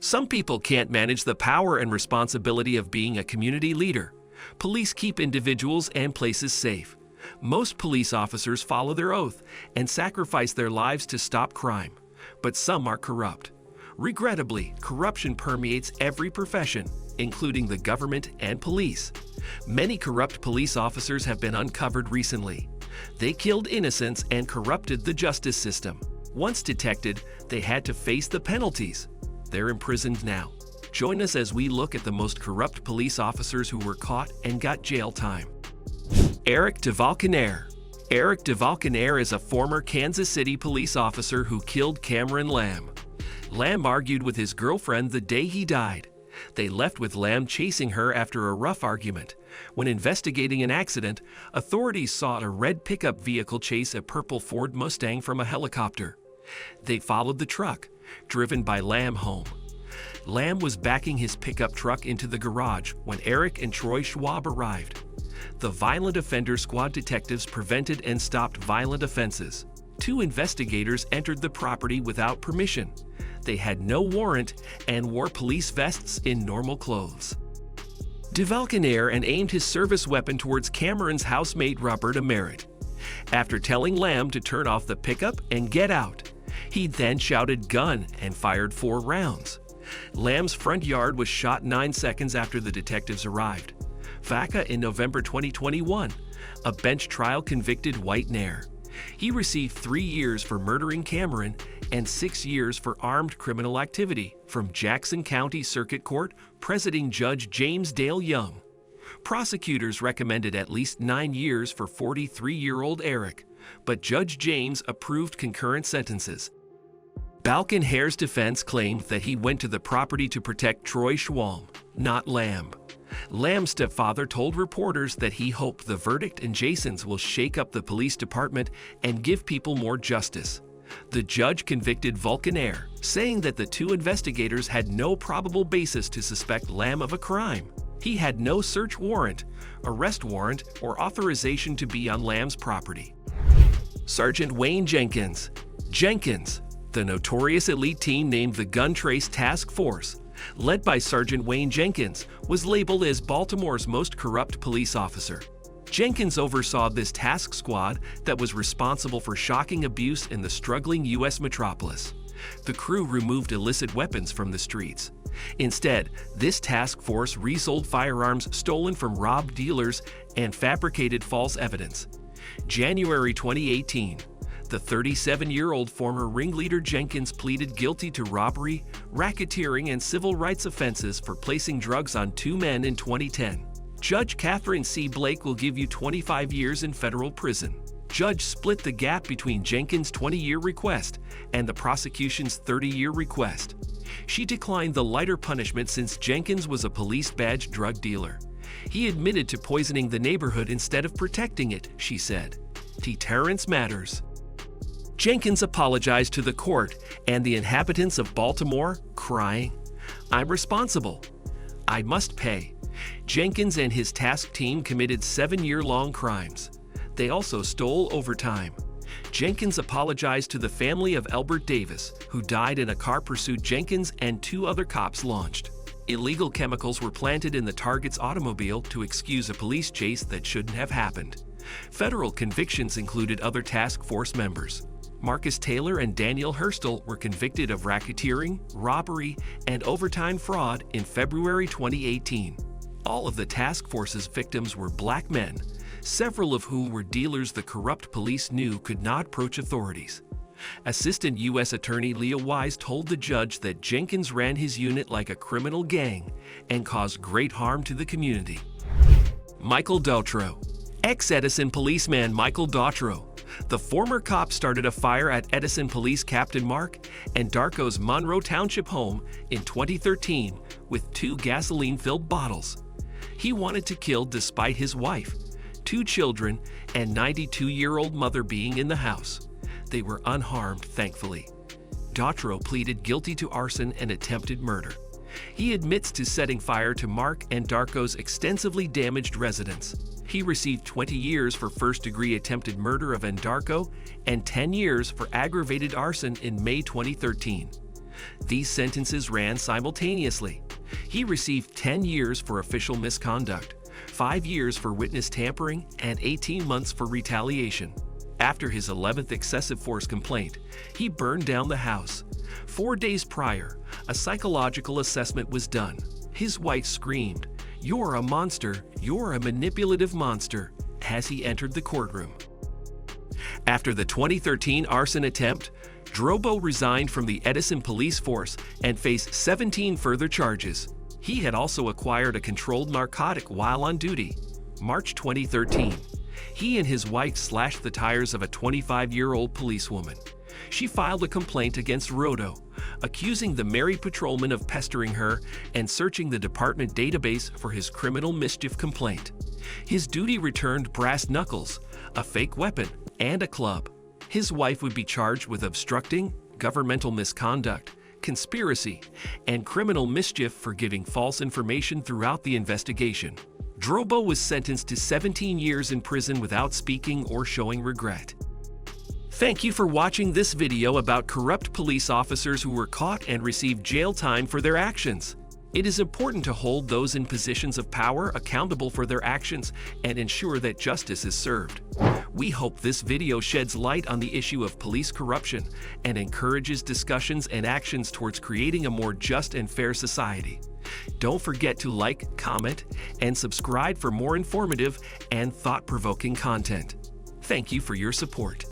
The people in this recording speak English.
Some people can't manage the power and responsibility of being a community leader. Police keep individuals and places safe. Most police officers follow their oath and sacrifice their lives to stop crime, but some are corrupt. Regrettably, corruption permeates every profession, including the government and police. Many corrupt police officers have been uncovered recently. They killed innocents and corrupted the justice system. Once detected, they had to face the penalties. They're imprisoned now. Join us as we look at the most corrupt police officers who were caught and got jail time. Eric DeValconaire. Eric DeValconaire is a former Kansas City police officer who killed Cameron Lamb. Lamb argued with his girlfriend the day he died. They left with Lamb chasing her after a rough argument. When investigating an accident, authorities saw a red pickup vehicle chase a purple Ford Mustang from a helicopter. They followed the truck, driven by Lamb home. Lamb was backing his pickup truck into the garage when Eric and Troy Schwab arrived. The Violent Offender Squad detectives prevented and stopped violent offenses. 2 investigators entered the property without permission. They had no warrant and wore police vests in normal clothes. DeValconaire and aimed his service weapon towards Cameron's housemate Roberta Merritt. After telling Lamb to turn off the pickup and get out, he then shouted "gun" and fired 4 rounds. Lamb's front yard was shot 9 seconds after the detectives arrived. VACA in November 2021, a bench trial convicted White Nair. He received 3 years for murdering Cameron and 6 years for armed criminal activity from Jackson County Circuit Court Presiding Judge James Dale Young. Prosecutors recommended at least 9 years for 43-year-old Eric, but Judge James approved concurrent sentences. Balkenhare's defense claimed that he went to the property to protect Troy Schwalm, not Lamb. Lamb's stepfather told reporters that he hoped the verdict in Jason's will shake up the police department and give people more justice. The judge convicted Vulcanaire, saying that the 2 investigators had no probable basis to suspect Lamb of a crime. He had no search warrant, arrest warrant, or authorization to be on Lamb's property. Sergeant Wayne Jenkins. Jenkins, the notorious elite team named the Gun Trace Task Force, led by Sergeant Wayne Jenkins, was labeled as Baltimore's most corrupt police officer. Jenkins oversaw this task squad that was responsible for shocking abuse in the struggling U.S. metropolis. The crew removed illicit weapons from the streets. Instead, this task force resold firearms stolen from robbed dealers and fabricated false evidence. January 2018, the 37-year-old former ringleader Jenkins pleaded guilty to robbery, racketeering, and civil rights offenses for placing drugs on 2 men in 2010. Judge Catherine C. Blake will give you 25 years in federal prison. Judge split the gap between Jenkins' 20-year request and the prosecution's 30-year request. She declined the lighter punishment since Jenkins was a police-badged drug dealer. He admitted to poisoning the neighborhood instead of protecting it, she said. Deterrence matters. Jenkins apologized to the court and the inhabitants of Baltimore, crying, "I'm responsible. I must pay." Jenkins and his task team committed 7-year-long crimes. They also stole overtime. Jenkins apologized to the family of Elbert Davis, who died in a car pursuit Jenkins and 2 other cops launched. Illegal chemicals were planted in the target's automobile to excuse a police chase that shouldn't have happened. Federal convictions included other task force members. Marcus Taylor and Daniel Hurstel were convicted of racketeering, robbery, and overtime fraud in February 2018. All of the task force's victims were black men, several of whom were dealers the corrupt police knew could not approach authorities. Assistant U.S. Attorney Leah Wise told the judge that Jenkins ran his unit like a criminal gang and caused great harm to the community. Michael Dautreau. Ex-Edison policeman Michael Dautreau. The former cop started a fire at Edison Police Captain Mark and Darko's Monroe Township home in 2013 with 2 gasoline-filled bottles. He wanted to kill despite his wife, 2 children, and 92-year-old mother being in the house. They were unharmed, thankfully. Dautreau pleaded guilty to arson and attempted murder. He admits to setting fire to Mark and Darko's extensively damaged residence. He received 20 years for first-degree attempted murder of Darko and 10 years for aggravated arson in May 2013. These sentences ran simultaneously. He received 10 years for official misconduct, 5 years for witness tampering, and 18 months for retaliation. After his 11th excessive force complaint, he burned down the house. 4 days prior, a psychological assessment was done. His wife screamed, "You're a monster, you're a manipulative monster," as he entered the courtroom. After the 2013 arson attempt, Drobo resigned from the Edison police force and faced 17 further charges. He had also acquired a controlled narcotic while on duty. March 2013. He and his wife slashed the tires of a 25-year-old policewoman. She filed a complaint against Rodo, accusing the married patrolman of pestering her and searching the department database for his criminal mischief complaint. His duty returned brass knuckles, a fake weapon, and a club. His wife would be charged with obstructing, governmental misconduct, conspiracy, and criminal mischief for giving false information throughout the investigation. Drobo was sentenced to 17 years in prison without speaking or showing regret. Thank you for watching this video about corrupt police officers who were caught and received jail time for their actions. It is important to hold those in positions of power accountable for their actions and ensure that justice is served. We hope this video sheds light on the issue of police corruption and encourages discussions and actions towards creating a more just and fair society. Don't forget to like, comment, and subscribe for more informative and thought-provoking content. Thank you for your support.